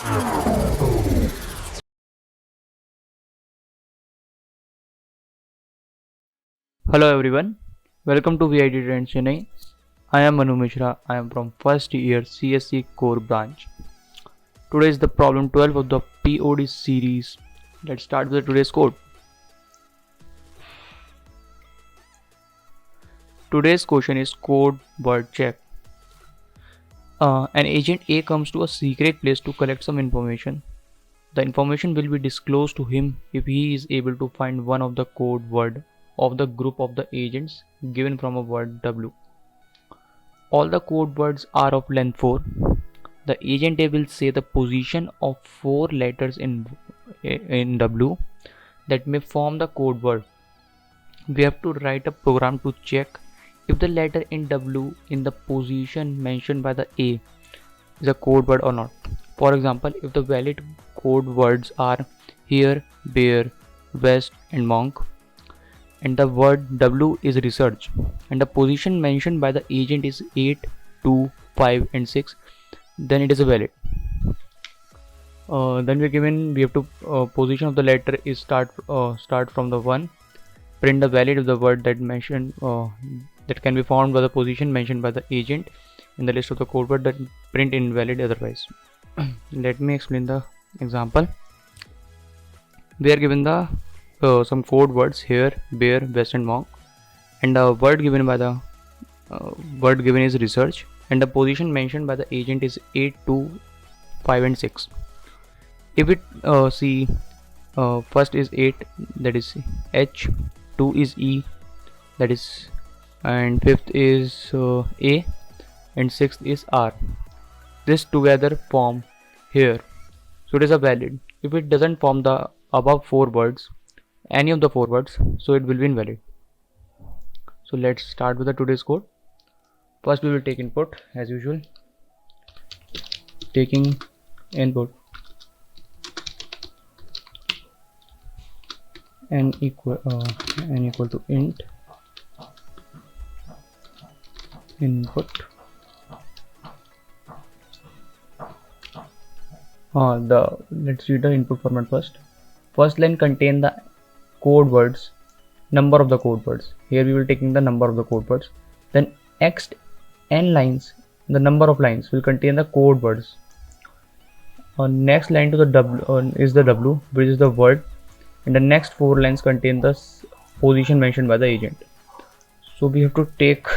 Hello everyone, welcome to VITrendz Chennai. I am Mishra. I am from first year CSC core branch. Today is the problem 12 of the PoD series. Let's start with today's code. Today's question is code word check. An agent A comes to a secret place to collect some information. The information will be disclosed to him if he is able to find one of the code word of the group of the agents given from a word W. All the code words are of length 4. The agent A will say the position of 4 letters in W that may form the code word. We have to write a program to check if the letter in W in the position mentioned by the A is a code word or not. For example, if the valid code words are here, bear, west and monk, and the word W is research, and the position mentioned by the agent is 8, 2, 5 and 6, then it is a valid. Then we have to position of the letter is start from the 1. Print the valid of the word that mentioned that can be found by the position mentioned by the agent in the list of the code word, that print invalid otherwise. Let me explain the example. We are given the some code words here, bear, west and monk, and the word given by the word given is research, and the position mentioned by the agent is 8, 2, 5 and 6. If it see first is 8, that is H, 2 is E, that is, and 5th is A, and 6th is R. This together form here, so it is a valid. If it doesn't form the above 4 words, any of the 4 words, so it will be invalid. So let's start with the today's code. First we will take input as usual. Taking input n equal to int input. Let's read the input format first. First line contain the code words, number of the code words. Here we will taking the number of the code words. Then next n lines, the number of lines will contain the code words. Next line to the W is the W, which is the word, and the next 4 lines contain the position mentioned by the agent. So we have to take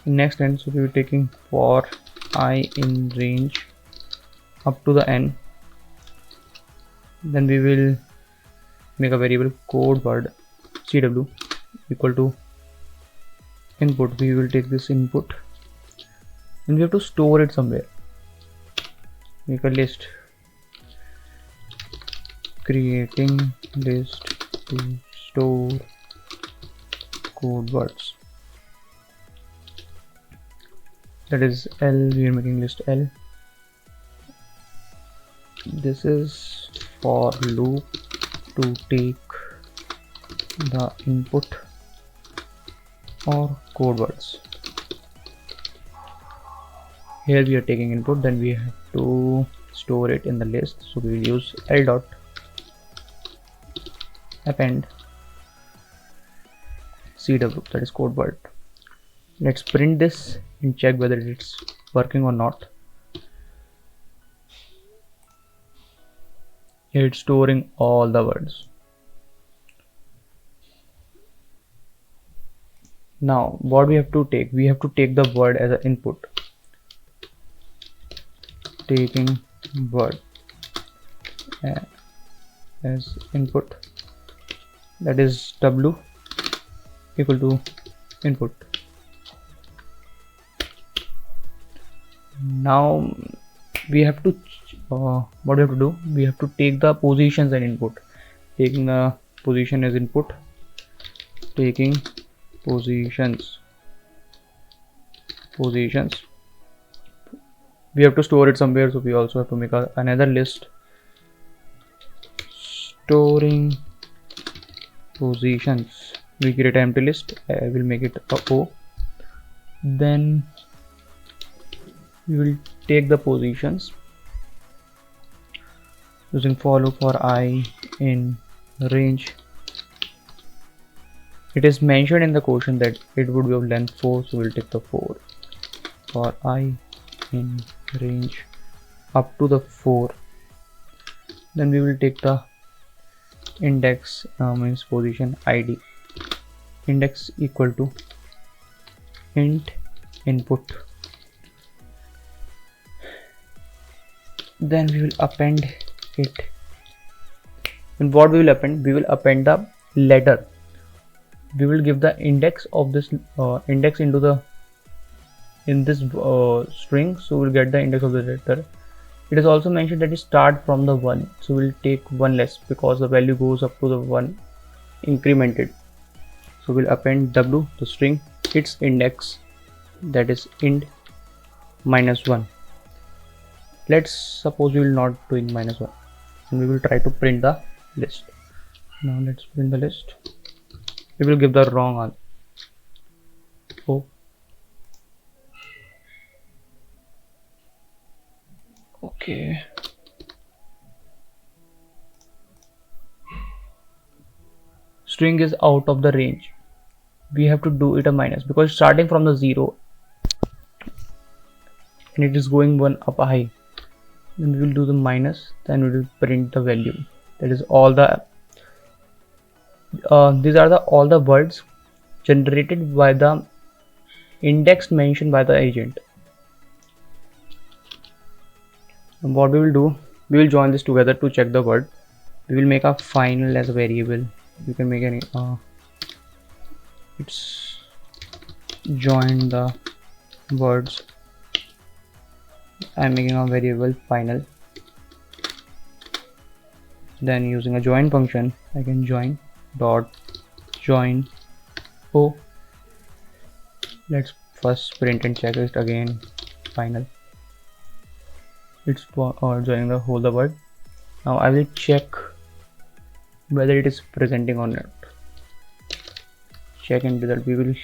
next line. So we will taking for I in range up to the n. Then we will make a variable code word CW equal to input. We will take this input and we have to store it somewhere. Make a list, creating list to store code words, that is L. We are making list L. This is for loop to take the input or code words. Here we are taking input, then we have to store it in the list, so we will use L dot append CW, that is code word. Let's print this and check whether it's working or not. Here it's storing all the words. Now what we have to take? We have to take the word as an input. Taking word as input, that is W equal to input. Now we have to what we have to do? We have to take the positions and input. Taking the position as input, taking positions. We have to store it somewhere, so we also have to make another list, storing positions. We create an empty list. I will make it a O. Then we will take the positions using for loop for I in range. It is mentioned in the question that it would be of length 4, so we'll take the 4 for I in range up to the 4. Then we will take the index means position ID, index equal to int input. Then we will append it. And what we will append? We will append the letter. We will give the index of this index into the in this string, so we'll get the index of the letter. It is also mentioned that it start from the 1, so we'll take 1 less because the value goes up to the 1 incremented. So we'll append w, the string, its index, that is int -1. Let's suppose we will not doing -1, and we will try to print the list. Now let's print the list. We will give the wrong answer. Oh, okay. String is out of the range. We have to do it a minus because starting from the 0 and it is going 1 up high. Then we will do the minus, then we will print the value. That is all the these are all the words generated by the index mentioned by the agent. And what we will do, we will join this together to check the word. We will make a final as a variable. You can make any it's join the words. I'm making a variable final. Then using a join function, I can join dot join o. Let's first print and check it again. Final. It's joining the whole the word. Now I will check whether it is presenting or not. Check and result. We will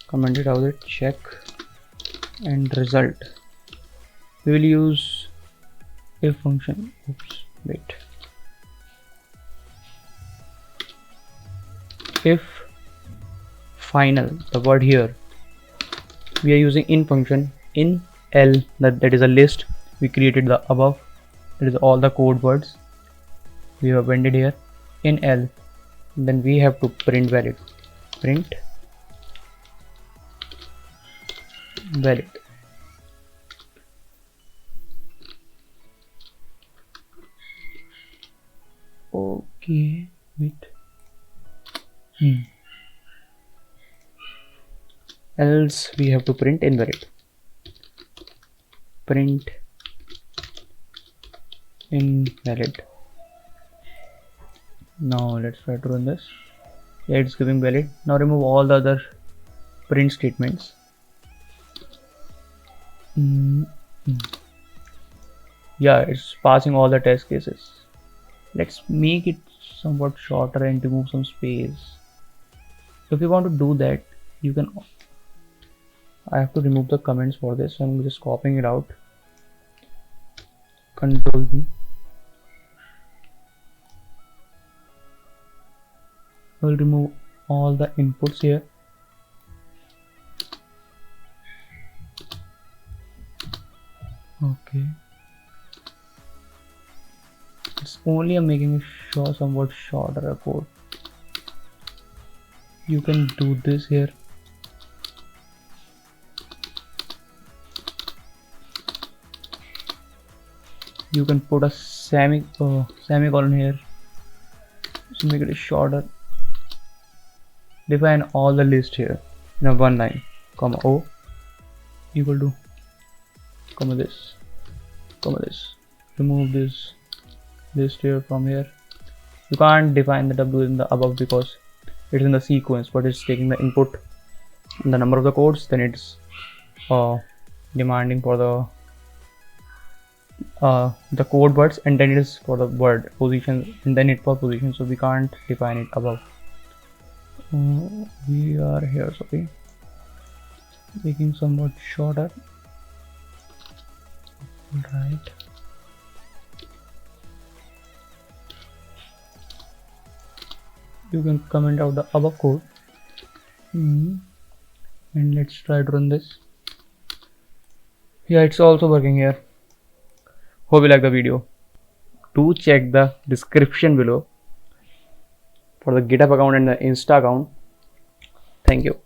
comment it out. Check and result. We will use if function. Oops, wait. If final, the word here, we are using in function in L, that is a list we created the above. That is all the code words we have appended here in L. Then we have to print valid. Print valid. Okay, wait. Else we have to print invalid. Print invalid. Now let's try to run this. Yeah, it's giving valid. Now remove all the other print statements. Yeah, it's passing all the test cases. Let's make it somewhat shorter and remove some space. If you want to do that, you can. I have to remove the comments for this, so I'm just copying it out. Control V. I will remove all the inputs here. Okay. It's only I'm making it somewhat shorter code. You can do this here. You can put a semicolon here. So make it shorter. Define all the list here in a one line, comma O equal to comma this, comma this. Remove this list here from here. You can't define the W in the above because it's in the sequence, but it's taking the input and the number of the codes. Then it's demanding for the code words, and then it is for the word position, and then it for position. So we can't define it above. We are here, sorry, making somewhat shorter. Right. you can comment out the above code. And let's try to run this. Yeah, it's also working here. Hope you like the video. Do check the description below for the GitHub account and the Insta account. Thank you.